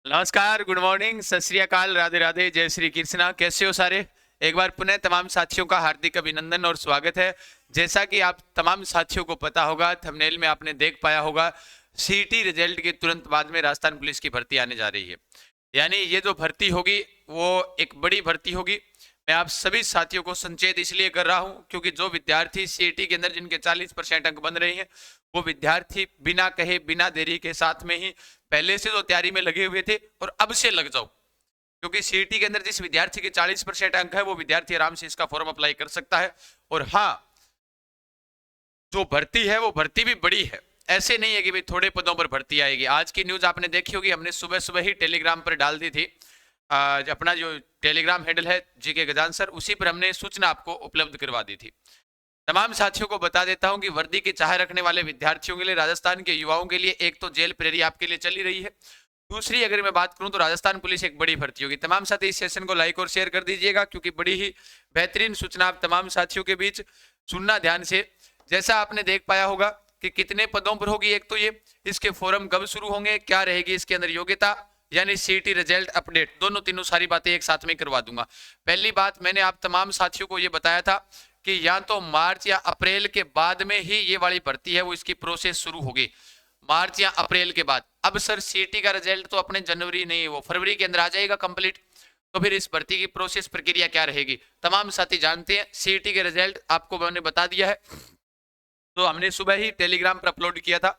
नमस्कार, good morning, सत श्री अकाल, राधे राधे, जय श्री कृष्णा। कैसे हो सारे? एक बार पुनः तमाम साथियों का हार्दिक अभिनंदन और स्वागत है। जैसा कि आप तमाम साथियों को पता होगा, थंबनेल में आपने देख पाया होगा, सीईटी रिजल्ट के तुरंत बाद में राजस्थान पुलिस की भर्ती आने जा रही है। यानी ये जो भर्ती होगी वो एक बड़ी भर्ती होगी। मैं आप सभी साथियों को संचेत इसलिए कर रहा हूं क्योंकि जो विद्यार्थी सीईटी के अंदर जिनके 40% अंक बन रहे हैं, वो विद्यार्थी बिना कहे बिना देरी के साथ में ही पहले से तो तैयारी में लगे हुए थे और अब से लग जाओ, क्योंकि सीईटी के अंदर जिस विद्यार्थी के 40% अंक है वो विद्यार्थी आराम से इसका फॉर्म अप्लाई कर सकता है। और हाँ, जो भर्ती है वो भर्ती भी बड़ी है। ऐसे नहीं है कि भाई थोड़े पदों पर भर्ती आएगी। आज की न्यूज आपने देखी होगी, हमने सुबह सुबह ही टेलीग्राम पर डाल दी थी। अपना जो टेलीग्राम हैंडल है जीके गजान सर, उसी पर हमने सूचना आपको उपलब्ध करवा दी थी। तमाम साथियों को बता देता हूं कि वर्दी की चाह रखने वाले विद्यार्थियों के लिए, राजस्थान के युवाओं के लिए एक तो जेल प्रेरी आपके लिए चली रही है। दूसरी अगर मैं बात करूं तो राजस्थान पुलिस एक बड़ी भर्ती होगी। तमाम साथी इस सेशन को लाइक और शेयर कर दीजिएगा क्योंकि बड़ी ही बेहतरीन सूचना आप तमाम साथियों के बीच सुनना ध्यान से। जैसा आपने देख पाया होगा कि कितने पदों पर होगी, एक तो ये, इसके फॉर्म कब शुरू होंगे, क्या रहेगी इसके अंदर योग्यता, यानी सीईटी रिजल्ट अपडेट, दोनों तीनों सारी बातें एक साथ में करवा दूंगा। पहली बात, मैंने आप तमाम साथियों को ये बताया था कि या तो मार्च या अप्रैल के बाद में ही ये वाली भर्ती है वो इसकी प्रोसेस शुरू होगी, मार्च या अप्रैल के बाद। अब सर सीईटी का रिजल्ट तो अपने जनवरी नहीं, वो फरवरी के अंदर आ जाएगा कंप्लीट, तो फिर इस भर्ती की प्रोसेस प्रक्रिया क्या रहेगी तमाम साथी जानते हैं। सीईटी के रिजल्ट आपको मैंने बता दिया है, तो हमने सुबह ही टेलीग्राम पर अपलोड किया था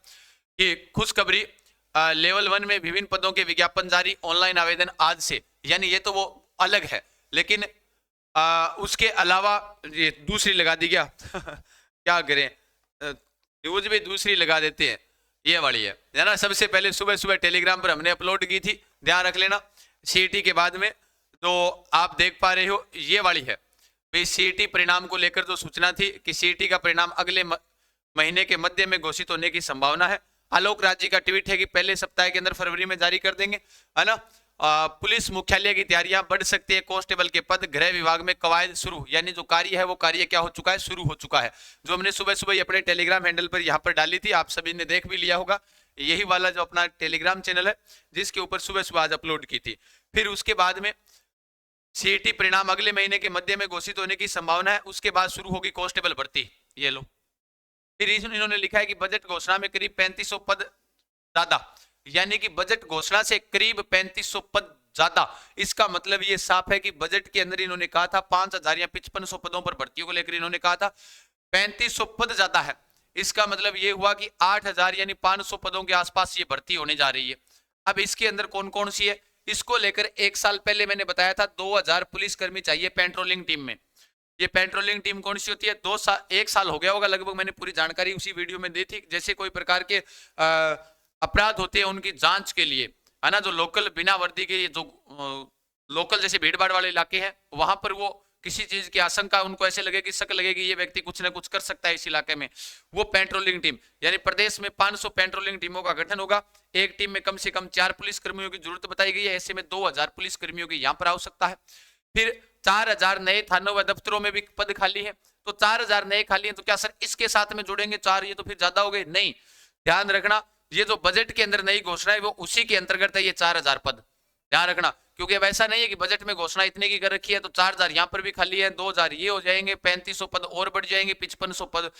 कि खुशखबरी, लेवल 1 में विभिन्न पदों के विज्ञापन जारी, ऑनलाइन आवेदन आज से। यानी ये तो वो अलग है, लेकिन उसके अलावा ये दूसरी लगा दी क्या क्या करें, न्यूज भी दूसरी लगा देते हैं, ये वाली है ना। सबसे पहले सुबह सुबह टेलीग्राम पर हमने अपलोड की थी, ध्यान रख लेना। सीईटी के बाद में तो आप देख पा रहे हो ये वाली है भाई, सीईटी परिणाम को लेकर जो सूचना थी कि सीईटी का परिणाम अगले महीने के मध्य में घोषित होने की संभावना है। आलोक राज जी का ट्वीट है कि पहले सप्ताह के अंदर फरवरी में जारी कर देंगे, है ना। पुलिस मुख्यालय की तैयारियां बढ़ सकती है, कांस्टेबल के पद, गृह विभाग में कवायद शुरू, यानी जो कार्य है वो कार्य क्या हो चुका है, शुरू हो चुका है। जो हमने सुबह सुबह अपने टेलीग्राम हैंडल पर यहाँ पर डाली थी, आप सभी ने देख भी लिया होगा। यही वाला जो अपना टेलीग्राम चैनल है जिसके ऊपर सुबह सुबह आज अपलोड की थी। फिर उसके बाद में सीईटी परिणाम अगले महीने के मध्य में घोषित होने की संभावना है, उसके बाद शुरू होगी कांस्टेबल भर्ती। ये लो, फिर इन्होंने लिखा है कि बजट घोषणा में करीब 3500 पद ज्यादा, यानी कि बजट घोषणा से करीब 3500 पद ज्यादा। इसका मतलब ये साफ है कि बजट के अंदर इन्होंने कहा था 5000 या 5500 पदों पर भर्तियों को लेकर इन्होंने कहा था 3500 पद ज्यादा है। इसका मतलब ये हुआ कि 8000 यानी 500 पदों के आसपास ये भर्ती होने जा रही है। अब इसके अंदर कौन कौन सी है, इसको लेकर एक साल पहले मैंने बताया था 2000 पुलिसकर्मी चाहिए पेट्रोलिंग टीम में। ये पेट्रोलिंग टीम कौन सी होती है, 1 साल हो गया होगा लगभग, मैंने पूरी जानकारी उसी वीडियो में दी थी। जैसे कोई प्रकार के अपराध होते हैं उनकी जांच के लिए, है ना, जो लोकल बिना वर्दी के, जो लोकल जैसे भीड़ भाड़ वाले इलाके हैं वहां पर वो किसी चीज की आशंका, उनको ऐसे लगे कि शक लगे कि ये व्यक्ति कुछ ना कुछ कर सकता है इस इलाके में, वो पेट्रोलिंग टीम, यानी प्रदेश में 500 पेट्रोलिंग टीमों का गठन होगा। एक टीम में कम से कम 4 पुलिस कर्मियों की जरूरत बताई गई है। ऐसे में 2000 पुलिस कर्मियों की यहाँ पर आवश्यकता है। फिर 4000 नए थानों व दफ्तरों में भी पद खाली है। तो 4000 नए खाली हैं, तो क्या सर इसके साथ में जुड़ेंगे 4, ये तो फिर ज्यादा हो गए? नहीं, ध्यान रखना, ये जो बजट के अंदर नई घोषणा है वो उसी के अंतर्गत है ये 4000 पद, ध्यान रखना। क्योंकि अब ऐसा नहीं है कि बजट में घोषणा इतने की कर रखी है तो 4000 यहाँ पर भी खाली है, 2000 ये हो जाएंगे, 3500 पद और बढ़ जाएंगे, 5500 पद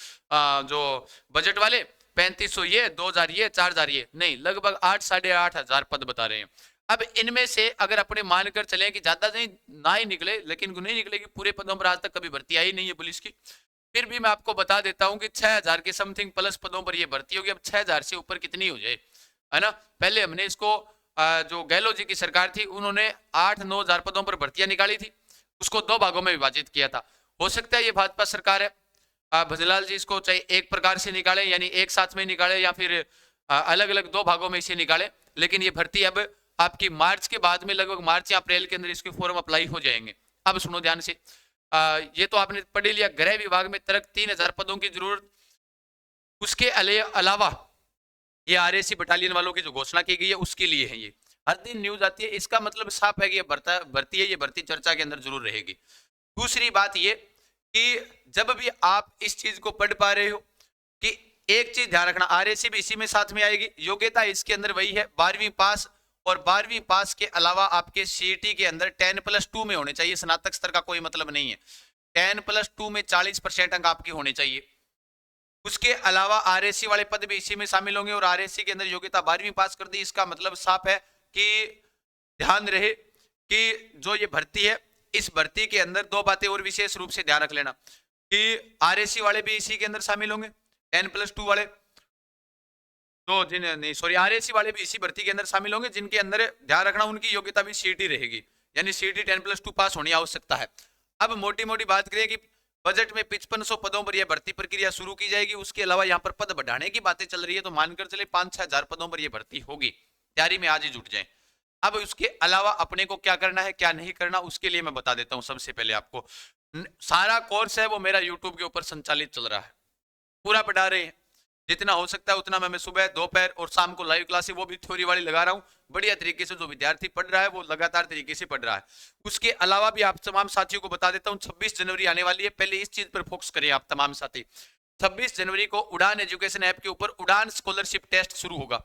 जो बजट वाले, 3500 ये, 2000 ये, 4000 ये, नहीं, लगभग 8 साढ़े 8000 पद बता रहे हैं। अब इनमें से अगर अपने मानकर चले कि ज्यादा नहीं ना ही निकले, लेकिन नहीं निकलेगी, पूरे पदों पर आज तक कभी भर्ती आई नहीं है पुलिस की, फिर भी मैं आपको बता देता हूं कि 6000 के समथिंग प्लस पदों पर यह भर्ती होगी। अब 6000 से ऊपर कितनी हो जाए, है ना। पहले हमने इसको जो गहलोत जी की सरकार थी उन्होंने 8-9 हजार पदों पर भर्तियां निकाली थी, उसको 2 भागों में विभाजित किया था। हो सकता है ये भाजपा सरकार है, भजलाल जी इसको चाहे एक प्रकार से निकाले, यानी एक साथ में निकाले, या फिर अलग अलग 2 भागों में इसे निकाले। लेकिन ये भर्ती अब आपकी मार्च के बाद में, लगभग मार्च या अप्रैल के अंदर इसके फॉर्म अप्लाई हो जाएंगे। अब सुनो ध्यान से, ये तो आपने पढ़ लिया, गृह विभाग में तक 3000 पदों की जरूरत। उसके अलावा ये आरएसी बटालियन वालों की जो घोषणा की गई है उसके लिए है। ये हर दिन न्यूज आती है, इसका मतलब साफ है कि ये भर्ती है, ये भर्ती चर्चा के अंदर जरूर रहेगी। दूसरी बात ये कि जब भी आप इस चीज को पढ़ पा रहे हो कि एक चीज ध्यान रखना, आरएसी भी इसी में साथ में आएगी। योग्यता इसके अंदर वही है, 12वीं पास और 12वीं पास के अलावा आपके सीईटी के अंदर 10+2 में होने चाहिए, स्नातक स्तर का कोई मतलब नहीं है। 10+2 में 40% अंक आपके होने चाहिए। उसके अलावा आरएससी वाले पद भी इसी में शामिल होंगे और आरएससी के अंदर योग्यता 12वीं पास कर दी। इसका मतलब साफ है कि ध्यान रहे कि जो ये भर्ती है, इस भर्ती के अंदर दो बातें और विशेष रूप से ध्यान रख लेना कि आरएससी वाले भी इसी के अंदर शामिल होंगे, 10+2 वाले। तो नहीं सॉरी, आरएससी वाले भी इसी भर्ती के अंदर शामिल होंगे, जिनके अंदर ध्यान रखना उनकी योग्यता भी सीईटी रहेगी, यानी सीईटी 10+2 पास होनी आवश्यकता है। अब मोटी मोटी बात करें कि बजट में 5500 पदों पर यह भर्ती प्रक्रिया शुरू की जाएगी। उसके अलावा यहाँ पर पद बढ़ाने की बातें चल रही है, तो मानकर चले 5-6 हजार पदों पर यह भर्ती होगी। तैयारी में आज ही जुट जाए। अब उसके अलावा अपने को क्या करना है क्या नहीं करना, उसके लिए मैं बता देता हूँ। सबसे पहले आपको सारा कोर्स है वो मेरा यूट्यूब के ऊपर संचालित चल रहा है, पूरा पढ़ा रहे हैं। जितना हो सकता है उतना मैं सुबह, दोपहर और शाम को लाइव क्लासेस वो भी थ्योरी वाली लगा रहा हूँ। बढ़िया तरीके से जो विद्यार्थी पढ़ रहा है वो लगातार तरीके से पढ़ रहा है। उसके अलावा भी आप तमाम साथियों को बता देता हूँ, 26 जनवरी आने वाली है। पहले इस चीज पर फोकस करें आप तमाम साथी। 26 जनवरी को उड़ान एजुकेशन ऐप के ऊपर उड़ान स्कॉलरशिप टेस्ट शुरू होगा।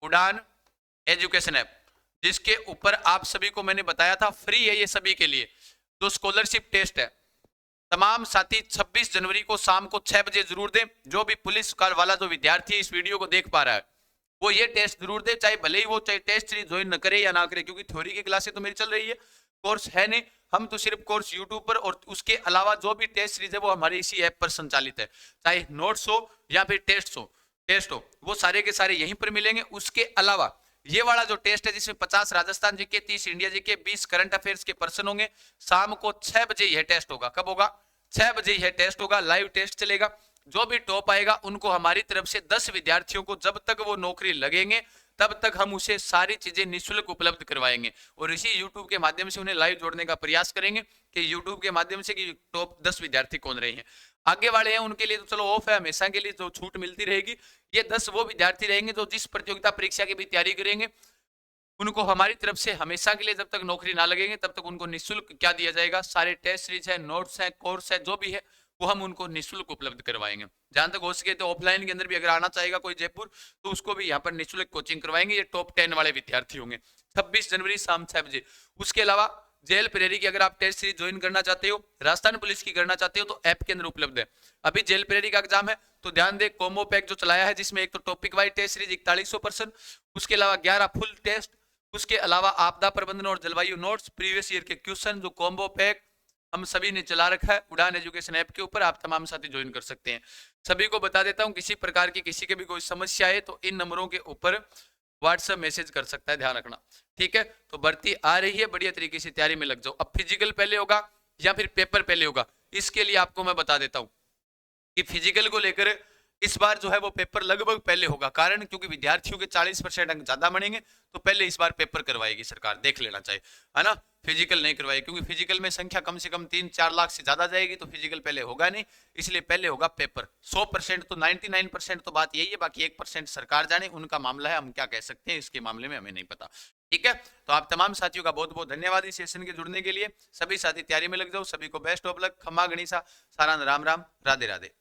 उड़ान एजुकेशन ऐप, जिसके ऊपर आप सभी को मैंने बताया था फ्री है ये सभी के लिए। जो स्कॉलरशिप टेस्ट है, तमाम साथी 26 जनवरी को शाम को 6 बजे जरूर दें। जो भी पुलिस कार वाला जो विद्यार्थी इस वीडियो को देख पा रहा है वो ये टेस्ट जरूर दे, चाहे भले ही वो चाहे टेस्ट ज्वाइन न करे या ना करे, क्योंकि थ्योरी की क्लासेस तो मेरी चल रही है, कोर्स है नहीं। हम तो सिर्फ कोर्स यूट्यूब पर, और उसके अलावा जो भी टेस्ट सीरीज है वो हमारे इसी ऐप पर संचालित है। चाहे नोट्स हो या फिर टेस्ट हो वो सारे के सारे यहीं पर मिलेंगे। उसके अलावा ये वाला जो टेस्ट है जिसमें 50 Rajasthan GK, 30 India GK, 20 current affairs के पर्सन होंगे, शाम को 6 बजे यह टेस्ट होगा। कब होगा? 6 बजे यह टेस्ट होगा, लाइव टेस्ट चलेगा। जो भी टॉप आएगा उनको हमारी तरफ से 10 विद्यार्थियों को जब तक वो नौकरी लगेंगे तब तक हम उसे सारी चीजें निःशुल्क उपलब्ध करवाएंगे। और इसी यूट्यूब के माध्यम से उन्हें लाइव जोड़ने का प्रयास करेंगे कि यूट्यूब के माध्यम से कि टॉप 10 विद्यार्थी कौन रहे हैं। आगे वाले हैं उनके लिए तो चलो ऑफ है, हमेशा के लिए जो छूट मिलती रहेगी। ये 10 वो विद्यार्थी रहेंगे जो जिस प्रतियोगिता परीक्षा की भी तैयारी करेंगे, उनको हमारी तरफ से हमेशा के लिए जब तक नौकरी ना लगेंगे तब तक उनको निःशुल्क क्या दिया जाएगा, सारे टेस्ट सीरीज है, नोट्स है, कोर्स है, जो भी है वो हम उनको निःशुल्क उपलब्ध करवाएंगे। जहां तक हो सके तो ऑफलाइन के अंदर भी अगर आना चाहेगा कोई जयपुर तो उसको भी यहाँ पर निःशुल्क कोचिंग करवाएंगे। ये टॉप 10 वाले विद्यार्थी होंगे 26 जनवरी शाम 6 बजे। उसके अलावा जेल प्रेरी की अगर आप टेस्ट सीरीज ज्वाइन करना चाहते हो, राजस्थान पुलिस की करना चाहते हो तो ऐप के अंदर उपलब्ध है। अभी जेल प्रेरी का एग्जाम है तो ध्यान दे, कॉम्बो पैक जो चलाया है जिसमें एक तो टॉपिक वाइज टेस्ट सीरीज 4100%, उसके अलावा 11 फुल टेस्ट, उसके अलावा आपदा प्रबंधन और जलवायु नोट्स, प्रीवियस ईयर के क्वेश्चन, जो कॉम्बो पैक हम सभी ने चला रखा है उड़ान एजुकेशन ऐप के ऊपर। आप तमाम साथी ज्वाइन कर सकते हैं। सभी को बता देता हूं, किसी प्रकार की किसी के भी कोई समस्या है तो इन नंबरों के ऊपर व्हाट्सएप मैसेज कर सकता है, ध्यान रखना, ठीक है। तो भर्ती आ रही है, बढ़िया तरीके से तैयारी में लग जाओ। अब फिजिकल पहले होगा या फिर पेपर पहले होगा, इसके लिए आपको मैं बता देता हूं कि फिजिकल को लेकर इस बार जो है वो पेपर लगभग पहले होगा। कारण क्योंकि विद्यार्थियों के 40% अंक ज्यादा बनेंगे तो पहले इस बार पेपर करवाएगी सरकार, देख लेना चाहिए, है ना। फिजिकल नहीं करवाएगी क्योंकि फिजिकल में संख्या कम से कम 3-4 लाख से ज्यादा जाएगी, तो फिजिकल पहले होगा नहीं, इसलिए पहले होगा पेपर। 100% तो 99% तो बात यही है, बाकी 1% सरकार जाने, उनका मामला है, हम क्या कह सकते हैं इसके मामले में, हमें नहीं पता, ठीक है। तो आप तमाम साथियों का बहुत बहुत धन्यवाद इस सेशन के जुड़ने के लिए। सभी साथी तैयारी में लग जाओ, सभी को बेस्ट ऑफ लक, खम्मा गणिसा, सारान राम राम, राधे राधे।